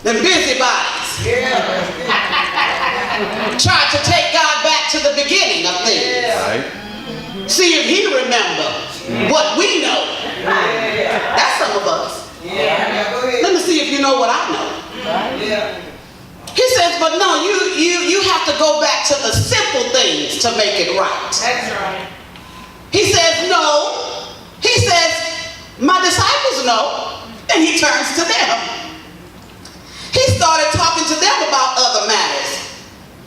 Them busybodies. Tried to take God back to the beginning of things. Right. See if he remember what we know. That's some of us. Let me see if you know what I know. He says, but no, you have to go back to the simple things to make it right. That's right. He says, no. He says, my disciples know. And he turns to them. He started talking to them about other matters.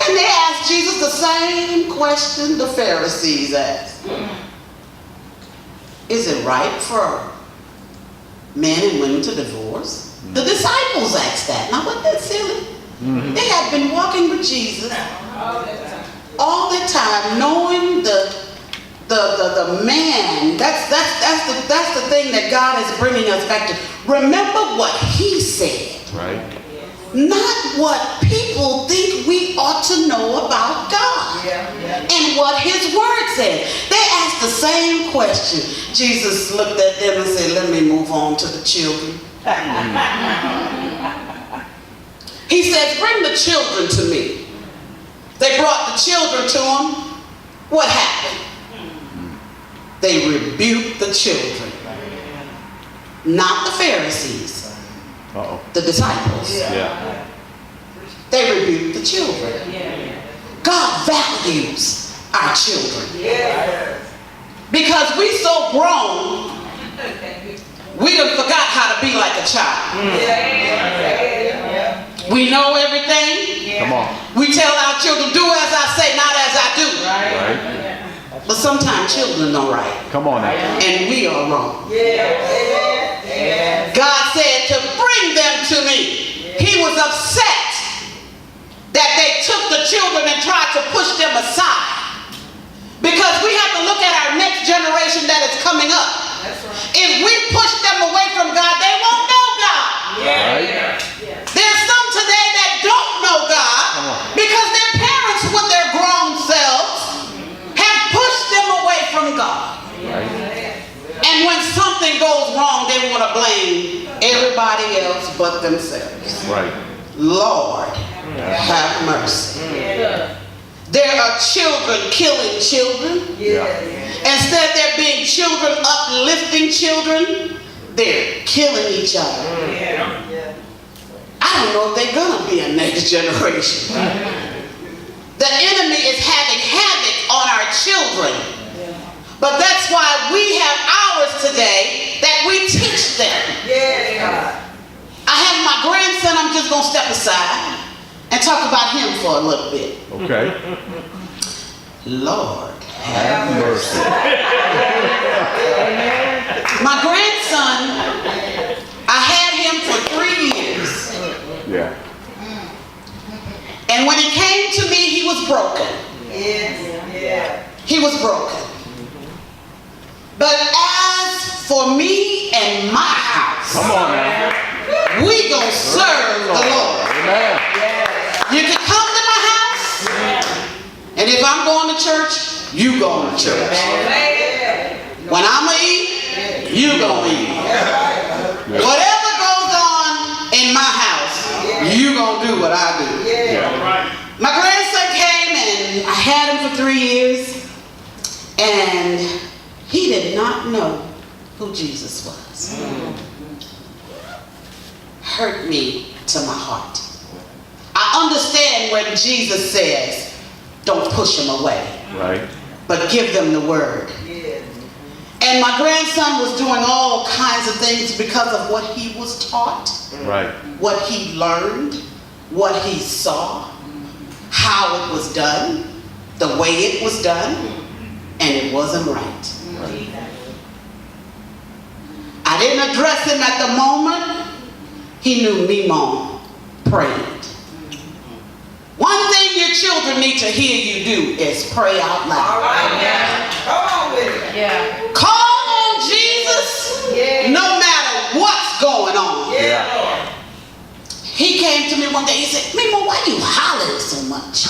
And they asked Jesus the same question the Pharisees asked. Is it right for men and women to divorce? The disciples asked that. Now, wasn't that silly? They had been walking with Jesus all the time, knowing the man. That's the thing that God is bringing us back to. Remember what he said. Right. Not what people think we ought to know about God. And what his word said. They asked the same question. Jesus looked at them and said, let me move on to the children. He says, bring the children to me. They brought the children to him. What happened? They rebuked the children. Not the Pharisees. The disciples. Yeah. They rebuked the children. God values our children. Because we so grown, we done forgot how to be like a child. We know everything. Come on. We tell our children, do as I say, not as I do. Right. But sometimes children are right. Come on now. And we are wrong. God said to bring them to me. He was upset that they took the children and tried to push them aside. Because we have to look at our next generation that is coming up. If we push them away from God, they won't know God. Right. There's some today that don't know God because their parents with their grown selves have pushed them away from God. Right. And when something goes wrong, they want to blame everybody else but themselves. Right. Lord, have mercy. There are children killing children. Instead of there being children uplifting children, they're killing each other. I don't know if they're going to be a next generation. The enemy is having havoc on our children. But that's why we have ours today that we teach them. I have my grandson. I'm just going to step aside and talk about him for a little bit. Okay. Lord, Have mercy. my grandson, I had him for 3 years. Yeah. And when he came to me, he was broken. He was broken. But as for me and my house, Come on now. we gonna serve the Lord. Amen. You can come to my house, and if I'm going to church, you going to church. When I'm gonna eat, you gonna eat. Whatever goes on in my house, you gonna do what I do. Yeah. My grandson came and I had him for 3 years, and he did not know who Jesus was. Hurt me to my heart. I understand when Jesus says, don't push them away, Right. but give them the word. And my grandson was doing all kinds of things because of what he was taught, Right. what he learned, what he saw, how it was done, the way it was done, and it wasn't right. I didn't address him at the moment. He knew me, Mom, prayed. One thing your children need to hear you do is pray out loud. Call on Jesus no matter what's going on. Yeah. He came to me one day, he said, Mima, why you hollering so much?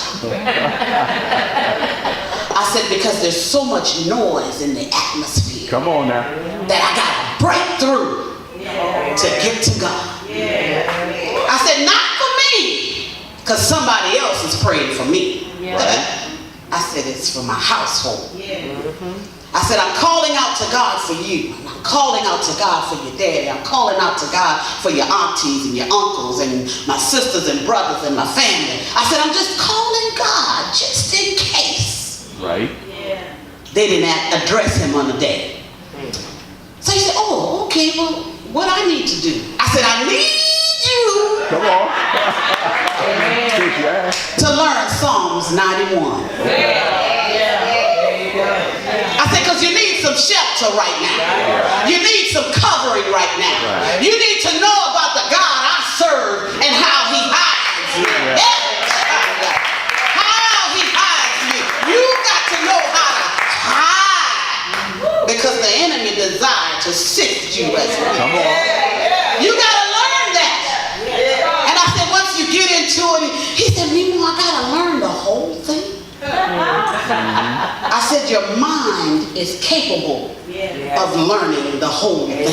I said, because there's so much noise in the atmosphere Come on now. that I got to break through to get to God. I said, not because somebody else is praying for me. Yeah. I said, it's for my household. I said, I'm calling out to God for you. I'm calling out to God for your daddy. I'm calling out to God for your aunties and your uncles and my sisters and brothers and my family. I said, I'm just calling God just in case. Right. They didn't address him on the day. So he said, oh, okay, well, what I need to do? I said, I need you Come on. Kick your ass. to learn Psalms 91. I said, because you need some shelter right now. You need some covering right now. Right. You need to know about the God I serve and how he hides me. How he hides me. You got to know how to hide, because the enemy desires to sift you as well. Come on. You got to learn that. And I said, once you get into it, he said, Mimo, I got to learn the whole thing. I said, your mind is capable of learning the whole thing.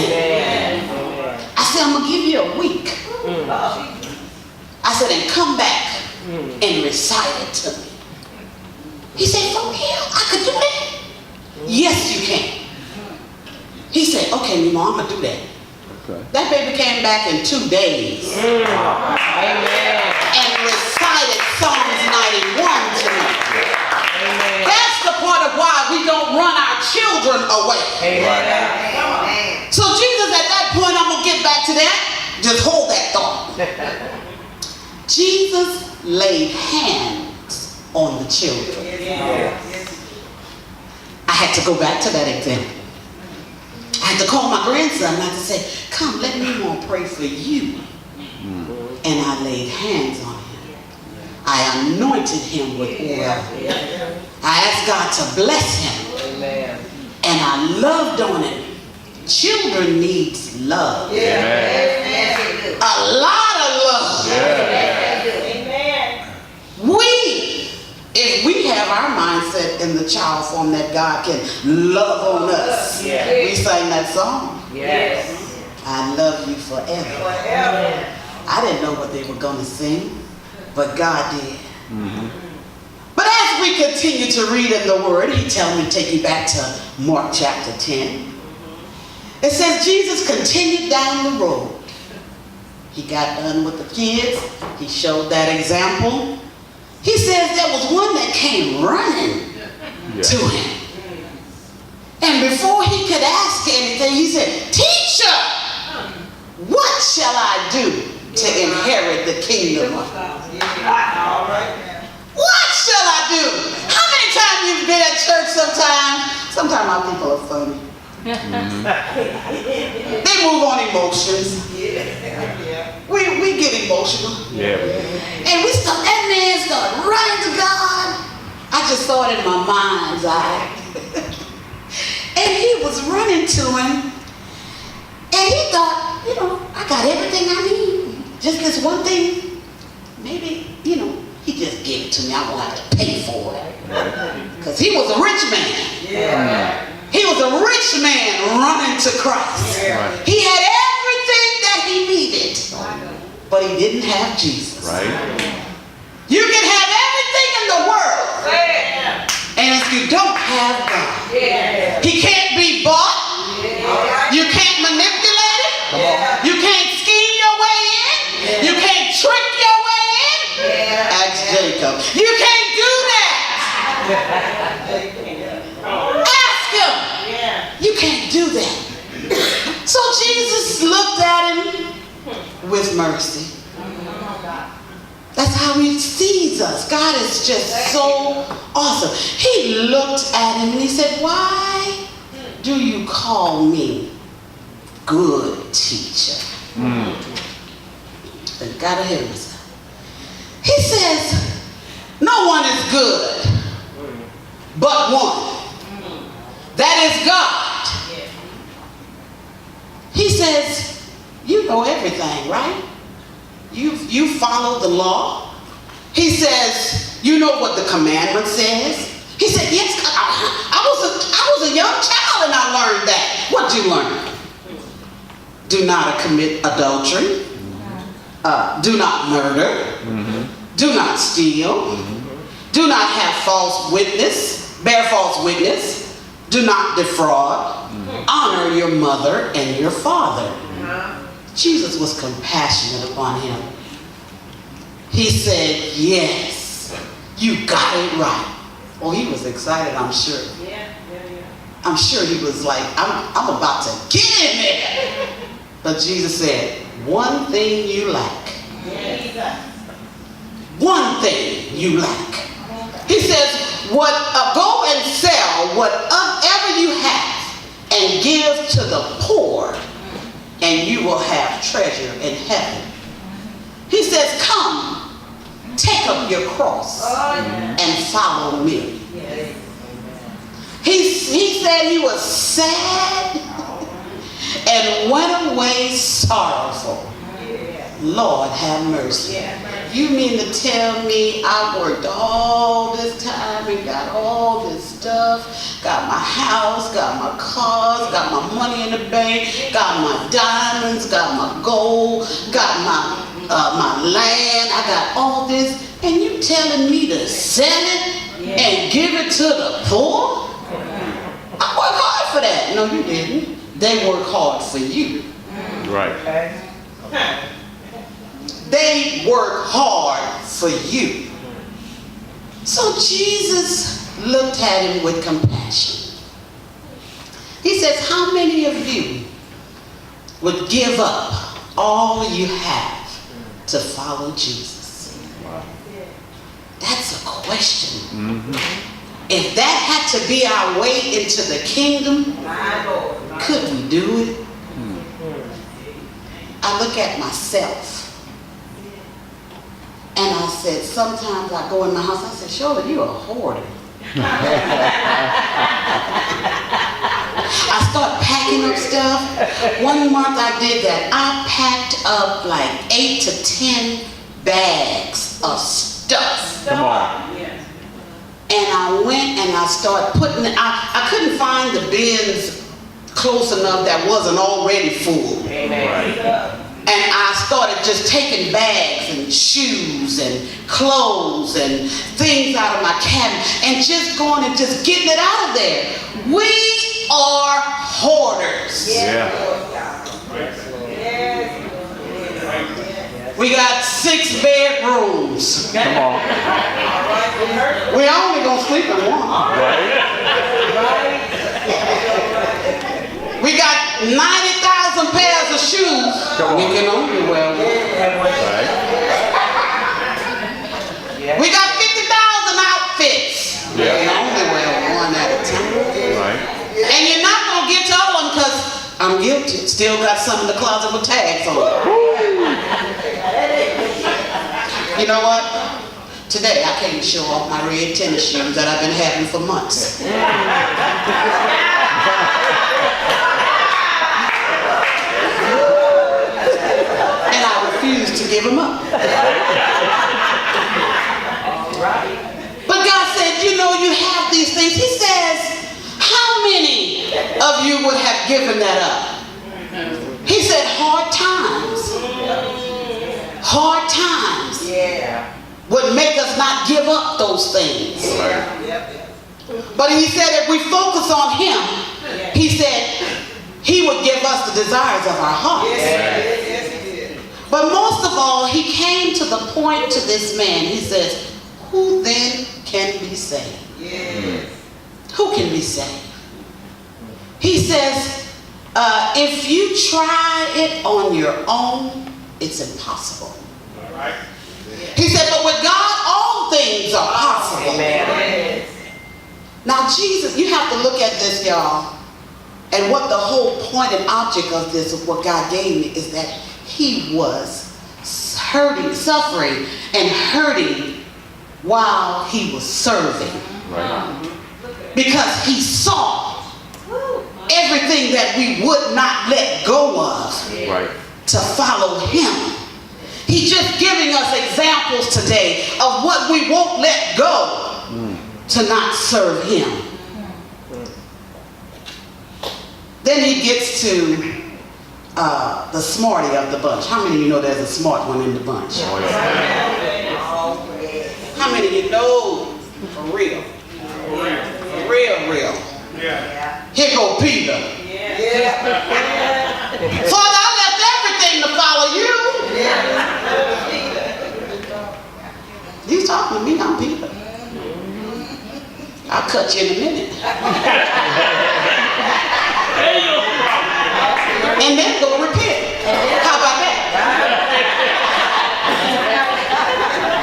I said, I'm going to give you a week. I said, and come back and recite it to me. He said, for real? I could do that? Yes, you can. He said, okay, Mimo, I'm going to do that. Okay. That baby came back in 2 days and recited Psalms 91 to me. That's the part of why we don't run our children away. Right. So Jesus, at that point, I'm going to get back to that. Just hold that thought. Jesus laid hands on the children. I had to go back to that example. I had to call my grandson and I had to say, come, let me pray for you. And I laid hands on him. I anointed him with oil. I asked God to bless him. And I loved on him. Children needs love. Amen. A lot of love. If we have our mindset in the child form that God can love on us, we sang that song. I love you forever. I didn't know what they were going to sing, but God did. But as we continue to read in the Word, he tells me to take you back to Mark chapter 10. It says Jesus continued down the road. He got done with the kids. He showed that example. He says there was one that came running to him. And before he could ask anything, he said, Teacher, what shall I do to inherit the kingdom of God? What shall I do? How many times you've been at church sometimes? Sometimes our people are funny. They move on emotions. We get emotional. And that man started running to God. I just saw it in my mind's eye. And he was running to him. And he thought, I got everything I need. Just this one thing. Maybe, he just gave it to me. I won't have to pay for it. Because he was a rich man. He was a rich man running to Christ. He had everything that he needed. But he didn't have Jesus. You can have everything in the world. And if you don't have God, he can't be bought. You can't manipulate it. You can't scheme your way in. You can't trick your way in. Ask Jacob. You can't do that. Ask him. You can't do that. So Jesus looked at him with mercy. That's how he sees us. God is just so awesome. He looked at him and he said, why do you call me good teacher? But got ahead of himself. He says, no one is good but one. That is God. He says, you know everything, right? You follow the law. He says, you know what the commandment says. He said, yes, I was a young child and I learned that. What did you learn? Do not commit adultery. Do not murder. Do not steal. Do not have false witness, bear false witness. Do not defraud. Honor your mother and your father. Jesus was compassionate upon him. He said, yes, you got it right. Oh, he was excited, I'm sure. I'm sure he was like, I'm about to get in there. But Jesus said, one thing you lack. One thing you lack. He says, go and sell whatever you have and give to the poor, and you will have treasure in heaven. He says, come, take up your cross and follow me. He said he was sad and went away sorrowful. Lord have mercy. You mean to tell me I worked all this time and got all this stuff, got my house, got my cars, got my money in the bank, got my diamonds, got my gold, got my land, I got all this, and you telling me to sell it and give it to the poor? I worked hard for that. No, you didn't. They work hard for you. Right. They work hard for you. So Jesus looked at him with compassion. He says, how many of you would give up all you have to follow Jesus? That's a question. If that had to be our way into the kingdom, could we do it? I look at myself. And I said, sometimes I go in my house, I said, Shirley, you're a hoarder. I start packing up stuff. One month I did that. I packed up like 8 to 10 bags of stuff. Come on. And I went and I started putting it, I couldn't find the bins close enough that wasn't already full. Right. And I started just taking bags and shoes and clothes and things out of my cabinet and just going and just getting it out of there. We are hoarders. Yeah. We got 6 bedrooms. Come on. We only gonna sleep in one. Right. We got 90,000 pairs of shoes. Come on. We can only wear one. Right. We got 50,000 outfits. We Yeah. can only wear one at a time. Right. And you're not gonna get to all of them because I'm guilty. Still got some in the closet with tags on. You know what? Today I came to show off my red tennis shoes that I've been having for months. And I refuse to give them up. But God said, you know, you have these things. He says, how many of you would have given that up? He said, hard times. Hard times would make us not give up those things. But he said if we focus on him, he said he would give us the desires of our hearts. But most of all, he came to the point to this man. He says, who then can be saved? Who can be saved? He says, if you try it on your own, it's impossible. He said, but with God, all things are possible. Now, Jesus, you have to look at this, y'all. And what the whole point and object of this, of what God gave me, is that he was hurting, suffering, and hurting while he was serving. Right. Because he saw everything that we would not let go of Right. to follow him. He's just giving us examples today of what we won't let go to not serve him. Then he gets to the smarty of the bunch. How many of you know there's a smart one in the bunch? Oh, yeah. many of you know for real? For real. Here go Peter. Father, I left everything to follow you. You talking to me? I'm Peter. I'll cut you in a minute. And then go repent. How about that?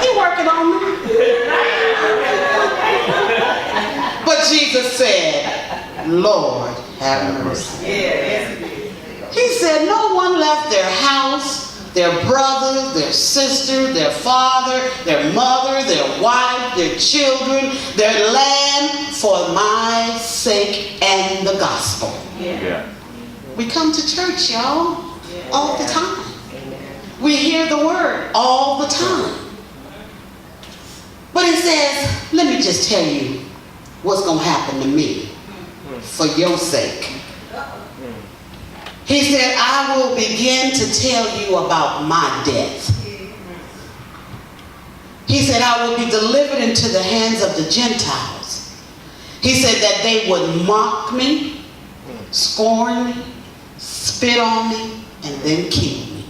He working on me. But Jesus said, Lord, have mercy. He said, no one left their house, their brother, their sister, their father, their mother, their wife, their children, their land for my sake and the gospel. Yeah. We come to church, y'all, all the time. We hear the word all the time. But it says, let me just tell you what's going to happen to me for your sake. He said, I will begin to tell you about my death. He said, I will be delivered into the hands of the Gentiles. He said that they would mock me, scorn me, spit on me, and then kill me.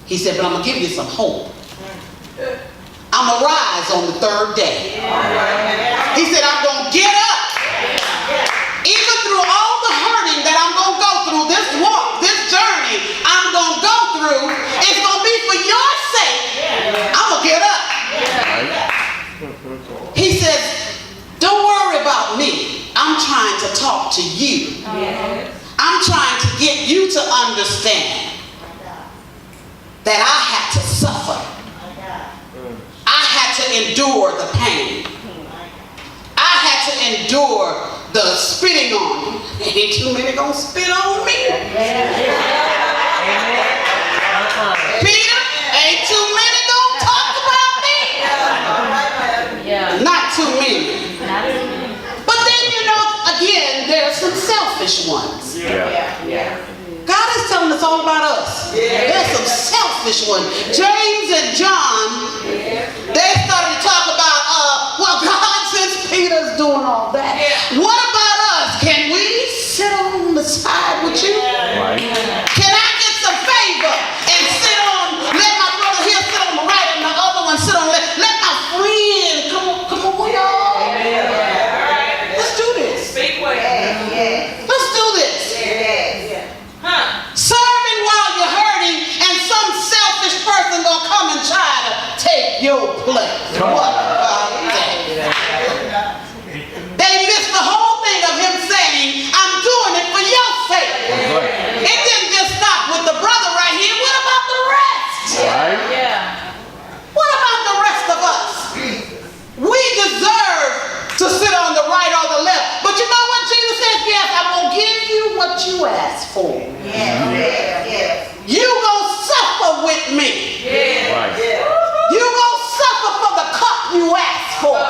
He said, but I'm going to give you some hope. I'm going to rise on the third day. He said, I'm going to get up. Even through all the hurting that I'm going to go through, this walk, this journey I'm going to go through, it's going to be for your sake. I'm going to get up. He says, don't worry about me. I'm trying to talk to you. I'm trying to get you to understand that I had to suffer. I had to endure the pain. I had to endure the spitting on me. Ain't too many gonna spit on me. Peter, ain't too many gonna talk about me. Not too many. But then, you know, again, there are some selfish ones. God is telling us all about us. There's some selfish ones. James and John, they started to talk about, well, God, since Peter's doing all that, what about us? Can we sit on the side with you? Can I get some favor and sit on, let my brother here sit on the right and the other one sit on left? Let my friend, come on, y'all. Let's do this. Let's do this. Serving while you're hurting, and some selfish person gonna come and try to take your place. What about that? They missed the whole thing of him saying, I'm doing it for your sake. It didn't just stop with the brother right here. What about the rest? What about the rest of us? We deserve to sit on the right or the left. But you know what Jesus says? Yes, I'm gonna give you what you asked for. You gonna suffer with me. You gonna suffer for the cup you asked for.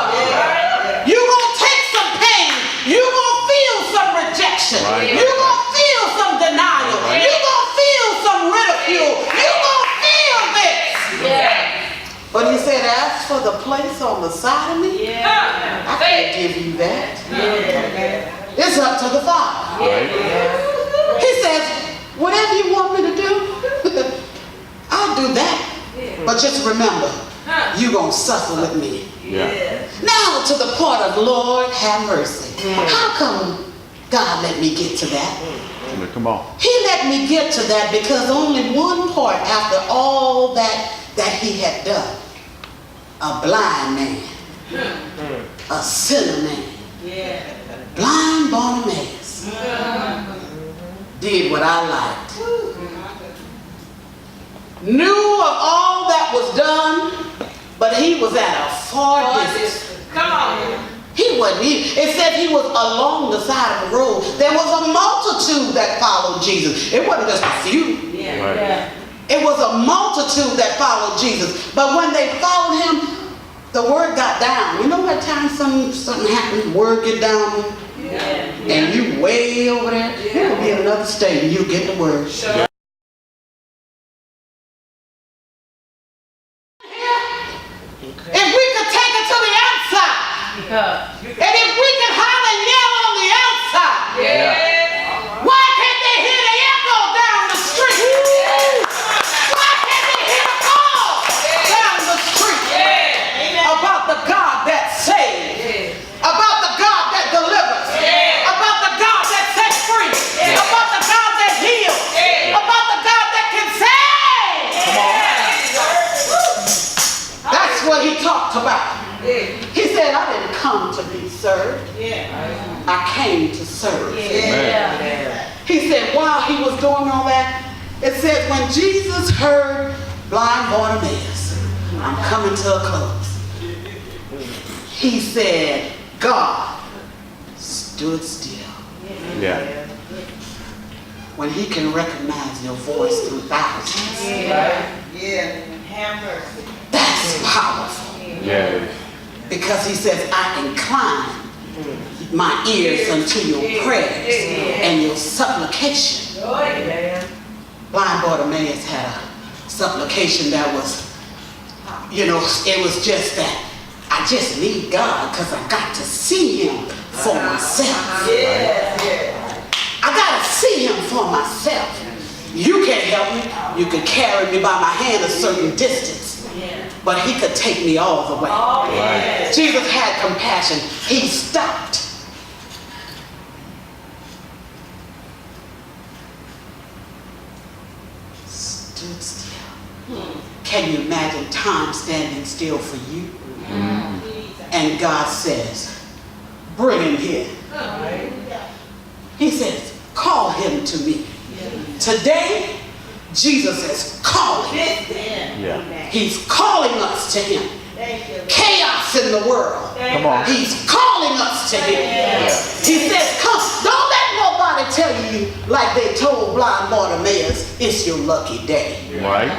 You gonna take some pain. You gonna feel some rejection. You gonna feel some denial. You gonna feel some ridicule. You gonna feel this. But he said, ask for the place on the side of me. I can't give you that. It's up to the Father. He says, whatever you want me to do, I'll do that. But just remember, you're going to suffer with me. Now to the part of Lord, have mercy. How come God let me get to that? Come on. He let me get to that because only one part after all that he had done. A blind man. A sinner man. Blind Bartimaeus. Did what I liked. Knew of all that was done, but he was at a far distance. Come on. He wasn't. It said he was along the side of the road. There was a multitude that followed Jesus. It wasn't just a few. It was a multitude that followed Jesus. But when they followed him, the word got down. You know what time something happened, word get down, and you way over there? It will be another state and you get the word. And if we can holler and yell on the outside, why can't they hear the echo down the street? Why can't they hear the call down the street about the God that saves, about the God that delivers, about the God that sets free, about the God that heals, about the God that can save? That's what he talked about. He said, I didn't come to be served. I came to serve. He said, while he was doing all that, it says, when Jesus heard blind Bartimaeus, I'm coming to a close. He said, God stood still. Yeah. When he can recognize your voice through thousands, that's powerful. Yeah. Because he says, I incline my ears unto your prayers and your supplication. Blind Bartimaeus had a supplication that was, it was just that I just need God because I got to see him for myself. I got to see him for myself. You can't help me. You could carry me by my hand a certain distance. But he could take me all the way. Right. Jesus had compassion. He stopped. Stood still. Can you imagine time standing still for you? And God says, bring him here. He says, call him to me. Today, Jesus is calling. Yeah. He's calling us to him. Chaos in the world. Come on. He's calling us to him. He says, come. Don't let nobody tell you like they told blind Bartimaeus, it's your lucky day. Right.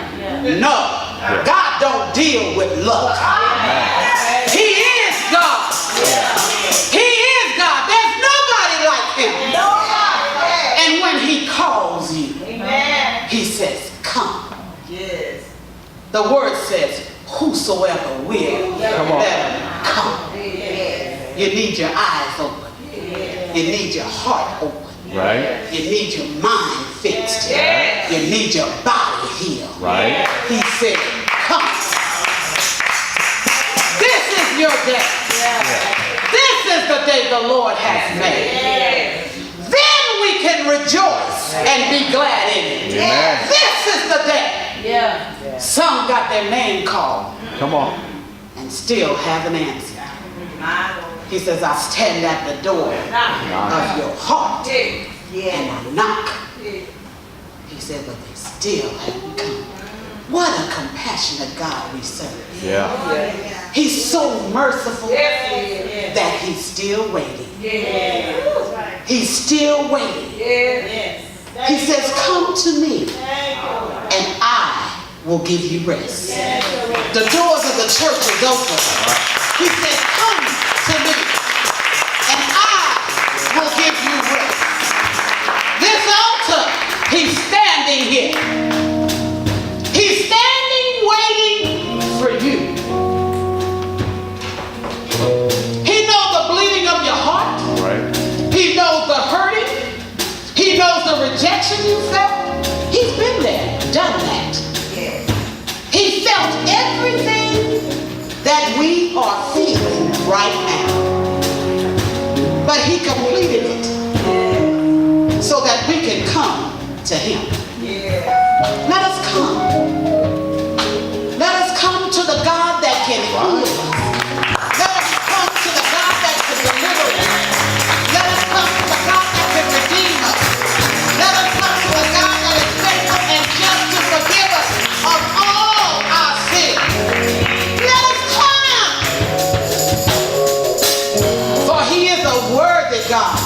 No. God don't deal with luck. He is God. He is God. There's nobody like him. And when he calls you, he says, come. The word says, whosoever will, let him come. You need your eyes open. You need your heart open. Right. You need your mind fixed. You need your body healed. Right. He said, come. This is your day. This is the day the Lord has made. Then we can rejoice and be glad in it. Amen. This is the day. Some got their name called Come on. and still haven't answered. He says, I stand at the door of your heart and I knock. He said, but they still haven't come. What a compassionate God we serve. Yeah. He's so merciful that he's still waiting. He's still waiting. He says, come to me and I will give you rest. The doors of the church is open. He says, come to me and I will give you rest. This altar, he's standing here. He's standing waiting for you. He knows the bleeding of your heart. Right. He knows the hurting. He knows the rejection you felt. He's been there, done that. He felt everything that we are feeling right now. But he completed it so that we can come to him. Let us come. Let us come to the God that can heal us. Let us come to the God that can deliver us. Let us come to the God that can redeem us. Let us come to the God that is faithful and just to forgive us of all our sins. Let us come. For he is a worthy God.